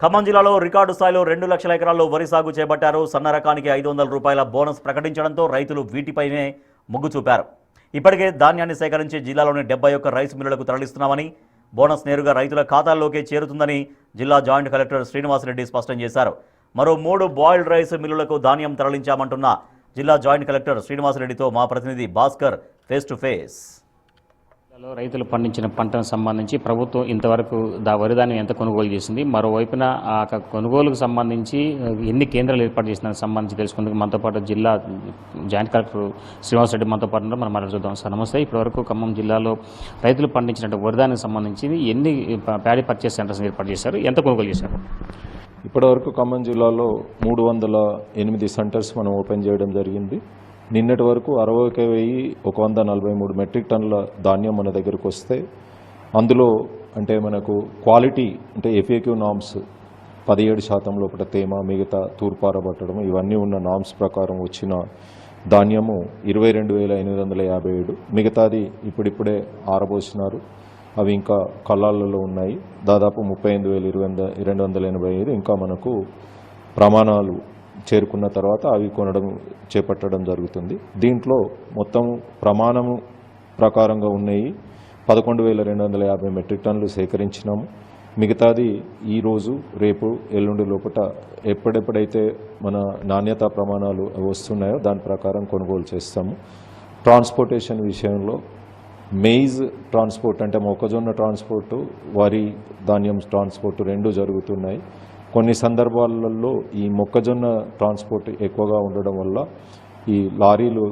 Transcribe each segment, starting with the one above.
ఖమ్మం జిల్లాలో రికార్డు స్థాయిలో 2 లక్షల ఎకరాల్లో వరి సాగు చేపట్టారు. సన్న రకానికి 500 రూపాయల బోనస్ ప్రకటించడంతో రైతులు వీటిపైనే మొగ్గు చూపారు. ఇప్పటికే ధాన్యాన్ని సేకరించి జిల్లాలోని 71 రైస్ మిల్లులకు తరలిస్తున్నామని, బోనస్ నేరుగా రైతుల ఖాతాల్లోకే చేరుతుందని జిల్లా జాయింట్ కలెక్టర్ శ్రీనివాసరెడ్డి స్పష్టం చేశారు. మరో 3 బాయిల్డ్ రైస్ మిల్లులకు ధాన్యం తరలించామంటున్న జిల్లా జాయింట్ కలెక్టర్ శ్రీనివాసరెడ్డితో మా ప్రతినిధి భాస్కర్ ఫేస్ టు ఫేస్. రైతులు పండించిన పంటకు సంబంధించి ప్రభుత్వం ఇంతవరకు వరి ధాన్యం ఎంత కొనుగోలు చేసింది, మరోవైపున ఆ కొనుగోలుకు సంబంధించి ఎన్ని కేంద్రాలు ఏర్పాటు చేసిన సంబంధించి తెలుసుకుందుకు మనతో పాటు జిల్లా జాయింట్ కలెక్టర్ శ్రీనివాసరెడ్డి మనతో పాటు మనం మాట్లాడుతున్నాం. సార్ నమస్తే. ఇప్పటివరకు ఖమ్మం జిల్లాలో రైతులు పండించిన వరి ధాన్యం సంబంధించి ఎన్ని ప్యాడీ పర్చేస్ సెంటర్స్ ఏర్పాటు చేశారు, ఎంత కొనుగోలు చేశారు? ఇప్పటివరకు ఖమ్మం జిల్లాలో 308 సెంటర్స్ మనం ఓపెన్ చేయడం జరిగింది. నిన్నటి వరకు 61,143 మెట్రిక్ టన్నుల ధాన్యం మన దగ్గరకు వస్తే, అందులో అంటే మనకు క్వాలిటీ అంటే FAQ నామ్స్ 17% లోపల తేమ, మిగతా తూర్పారబట్టడం ఇవన్నీ ఉన్న నామ్స్ ప్రకారం వచ్చిన ధాన్యము 22,857. మిగతాది ఇప్పుడిప్పుడే ఆరబోసినారు, అవి ఇంకా కళ్ళాలలో ఉన్నాయి. దాదాపు 38,285 ఇంకా మనకు ప్రమాణాలు చేరుకున్న తర్వాత అవి చేపట్టడం జరుగుతుంది. దీంట్లో మొత్తం ప్రమాణము ప్రకారంగా ఉన్నాయి 11,250 మెట్రిక్ టన్నులు సేకరించినాము. మిగతాది ఈరోజు, రేపు, ఎల్లుండి లోపల ఎప్పుడెప్పుడైతే మన నాణ్యతా ప్రమాణాలు వస్తున్నాయో దాని ప్రకారం కొనుగోలు చేస్తాము. ట్రాన్స్పోర్టేషన్ విషయంలో మెయిజ్ ట్రాన్స్పోర్ట్ అంటే మొక్కజొన్న ట్రాన్స్పోర్టు, వరి ధాన్యం ట్రాన్స్పోర్టు రెండు జరుగుతున్నాయి. కొన్ని సందర్భాలలో ఈ మొక్కజొన్న ట్రాన్స్పోర్ట్ ఎక్కువగా ఉండడం వల్ల ఈ లారీలు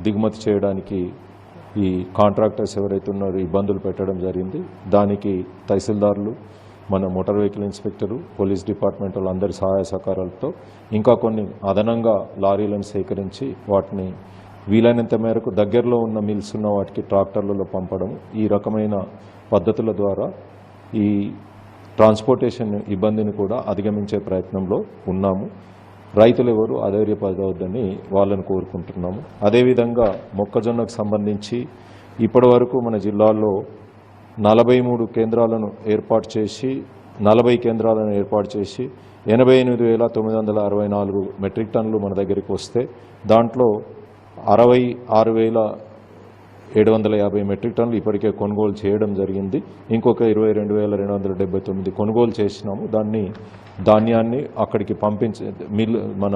దిగుమతి చేయడానికి ఈ కాంట్రాక్టర్స్ ఎవరైతే ఉన్నారో ఇబ్బందులు పెట్టడం జరిగింది. దానికి తహసీల్దార్లు, మన motor vehicle inspector, police department వాళ్ళందరి సహాయ సహకారాలతో ఇంకా కొన్ని అదనంగా లారీలను సేకరించి వాటిని వీలైనంత మేరకు దగ్గరలో ఉన్న మిల్స్ ఉన్న వాటికి ట్రాక్టర్లలో పంపడం, ఈ రకమైన పద్ధతుల ద్వారా ఈ ట్రాన్స్పోర్టేషన్ ఇబ్బందిని కూడా అధిగమించే ప్రయత్నంలో ఉన్నాము. రైతులు ఎవరు అధైర్యపడవద్దని వాళ్ళని కోరుకుంటున్నాము. అదేవిధంగా మొక్కజొన్నకు సంబంధించి ఇప్పటి వరకు మన జిల్లాలో 43 కేంద్రాలను ఏర్పాటు చేసి 40 కేంద్రాలను ఏర్పాటు చేసి 88,964 మెట్రిక్ టన్నులు మన దగ్గరికి వస్తే, దాంట్లో 66,750 మెట్రిక్ టన్నులు ఇప్పటికే కొనుగోలు చేయడం జరిగింది. ఇంకొక 22,279 కొనుగోలు చేసినాము. ధాన్యాన్ని అక్కడికి మన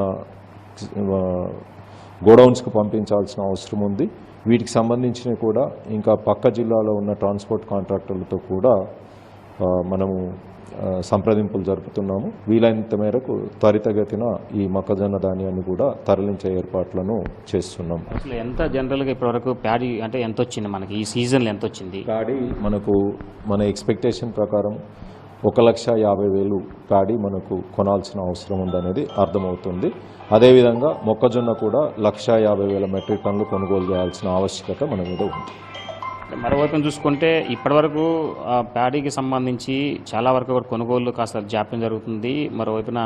గోడౌన్స్కు పంపించాల్సిన అవసరం ఉంది. వీటికి సంబంధించినవి కూడా ఇంకా పక్క జిల్లాలో ఉన్న ట్రాన్స్పోర్ట్ కాంట్రాక్టర్లతో కూడా మనము సంప్రదింపులు జరుపుతున్నాము. వీలైనంత మేరకు త్వరితగతిన ఈ మొక్కజొన్న ధాన్యాన్ని కూడా తరలించే ఏర్పాట్లను చేస్తున్నాం. అసలు ఎంత జనరల్గా ఇప్పటివరకు ప్యాడీ అంటే ఎంత వచ్చింది, మనకి ఈ సీజన్లో ఎంత వచ్చింది? ప్యాడీ మన ఎక్స్పెక్టేషన్ ప్రకారం 1,50,000 ప్యాడీ మనకు కొనాల్సిన అవసరం ఉందనేది అర్థమవుతుంది. అదేవిధంగా మొక్కజొన్న కూడా 1,50,000 మెట్రిక్ టన్నులు కొనుగోలు చేయాల్సిన ఆవశ్యకత మన మీద ఉంది. మరోవైపు చూసుకుంటే ఇప్పటివరకు ప్యాడీకి సంబంధించి చాలా వరకు కూడా కొనుగోలు కాస్త జాప్యం జరుగుతుంది. మరోవైపున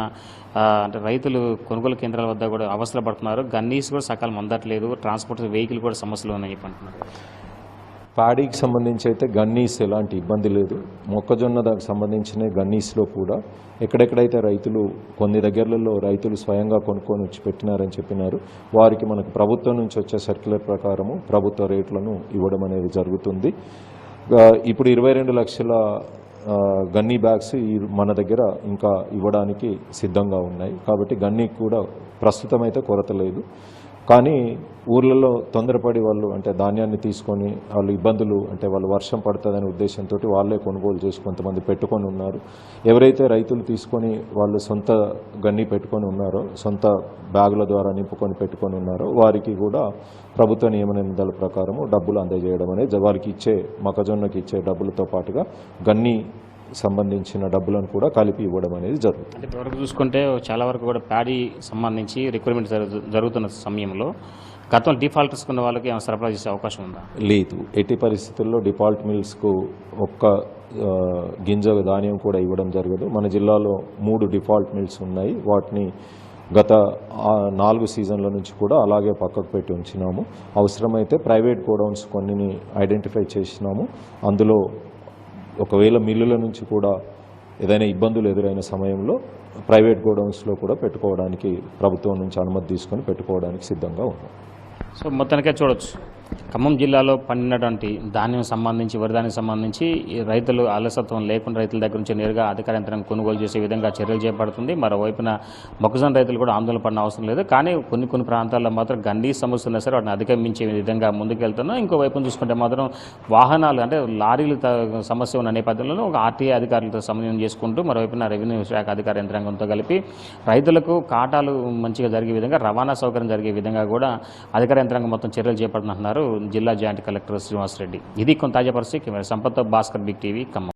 అంటే రైతులు కొనుగోలు కేంద్రాల వద్ద కూడా అవసరం పడుతున్నారు. గన్నీస్ కూడా సకాలం అందట్లేదు, ట్రాన్స్పోర్ట్ వెహికల్ కూడా సమస్యలు ఉన్నాయి అంటున్నారు. ప్యాడీకి సంబంధించి అయితే గన్నీస్ ఎలాంటి ఇబ్బంది లేదు. మొక్కజొన్న దానికి సంబంధించిన గన్నీస్లో కూడా ఎక్కడెక్కడైతే కొన్ని దగ్గరలలో రైతులు స్వయంగా కొనుక్కొని వచ్చి పెట్టినారని చెప్పినారు, వారికి మనకు ప్రభుత్వం నుంచి వచ్చే సర్క్యులర్ ప్రకారము ప్రభుత్వ రేట్లను ఇవ్వడం అనేది జరుగుతుంది. ఇప్పుడు 22 లక్షల గన్నీ బ్యాగ్స్ మన దగ్గర ఇంకా ఇవ్వడానికి సిద్ధంగా ఉన్నాయి. కాబట్టి గన్నీకి కూడా ప్రస్తుతం అయితే కొరత లేదు. కానీ ఊర్లలో తొందరపడి వాళ్ళు అంటే ధాన్యాన్ని తీసుకొని వాళ్ళు ఇబ్బందులు అంటే వాళ్ళు వర్షం పడుతుందనే ఉద్దేశంతో వాళ్ళే కొనుగోలు చేసి కొంతమంది పెట్టుకొని ఉన్నారు. ఎవరైతే రైతులు తీసుకొని వాళ్ళు సొంత గన్ని పెట్టుకొని ఉన్నారో, సొంత బ్యాగుల ద్వారా నింపుకొని పెట్టుకొని ఉన్నారో వారికి కూడా ప్రభుత్వ నియమ నిబంధనల ప్రకారము డబ్బులు అందజేయడం అనేది వారికి మొక్కజొన్నకి ఇచ్చే డబ్బులతో పాటుగా గన్ని సంబంధించిన డబ్బులను కూడా కలిపి ఇవ్వడం అనేది జరుగుతుంది. అంటే ఇప్పటివరకు చూసుకుంటే చాలా వరకు కూడా ప్యాడీ సంబంధించి రిక్రూట్మెంట్ జరుగుతున్న సమయంలో గతంలో డిఫాల్టర్స్ ఉన్న వాళ్ళకి ఏమైనా సరఫరా చేసే అవకాశం ఉందా? లేదు. ఎట్టి పరిస్థితుల్లో డిఫాల్ట్ మిల్స్కు ఒక్క గింజ ధాన్యం కూడా ఇవ్వడం జరగదు. మన జిల్లాలో 3 డిఫాల్ట్ మిల్స్ ఉన్నాయి. వాటిని గత 4 సీజన్ల నుంచి కూడా అలాగే పక్కకు పెట్టి ఉంచినాము. అవసరమైతే ప్రైవేట్ గోడౌన్స్ కొన్నిని ఐడెంటిఫై చేసినాము. అందులో ఒకవేళ మిల్లుల నుంచి కూడా ఏదైనా ఇబ్బందులు ఎదురైన సమయంలో ప్రైవేట్ గోడౌన్స్లో కూడా పెట్టుకోవడానికి ప్రభుత్వం నుంచి అనుమతి తీసుకొని పెట్టుకోవడానికి సిద్ధంగా ఉన్నాం. సో మొత్తానికే చూడొచ్చు ఖమ్మం జిల్లాలో పండినటువంటి ధాన్యం సంబంధించి వరిధాన్యం సంబంధించి ఈ రైతులు అలసత్వం లేకుండా రైతుల దగ్గర నుంచి నేరుగా అధికార యంత్రం కొనుగోలు చేసే విధంగా చర్యలు చేపడుతుంది. మరోవైపున మొక్కజొన్న రైతులు కూడా ఆందోళన పడిన అవసరం లేదు. కానీ కొన్ని ప్రాంతాల్లో మాత్రం గండి సమస్య ఉన్నా సరే వాటిని అధిగమించే విధంగా ముందుకెళ్తున్నాం. ఇంకోవైపున చూసుకుంటే మాత్రం వాహనాలు అంటే లారీలు సమస్య ఉన్న నేపథ్యంలో ఒక ఆర్టీఏ అధికారులతో సమన్వయం చేసుకుంటూ మరోవైపున రెవెన్యూ శాఖ అధికార యంత్రాంగంతో కలిపి రైతులకు కాటాలు మంచిగా జరిగే విధంగా రవాణా సౌకర్యం జరిగే విధంగా కూడా అధికార యంత్రాంగం మొత్తం చర్యలు చేపడుతున్నారు జిల్లా జాయింట్ కలెక్టర్ శ్రీనివాస్ రెడ్డి. ఇది కొంత తాజా పరిస్థితి. Camera Sampath, Bhaskar, big TV, Khammam.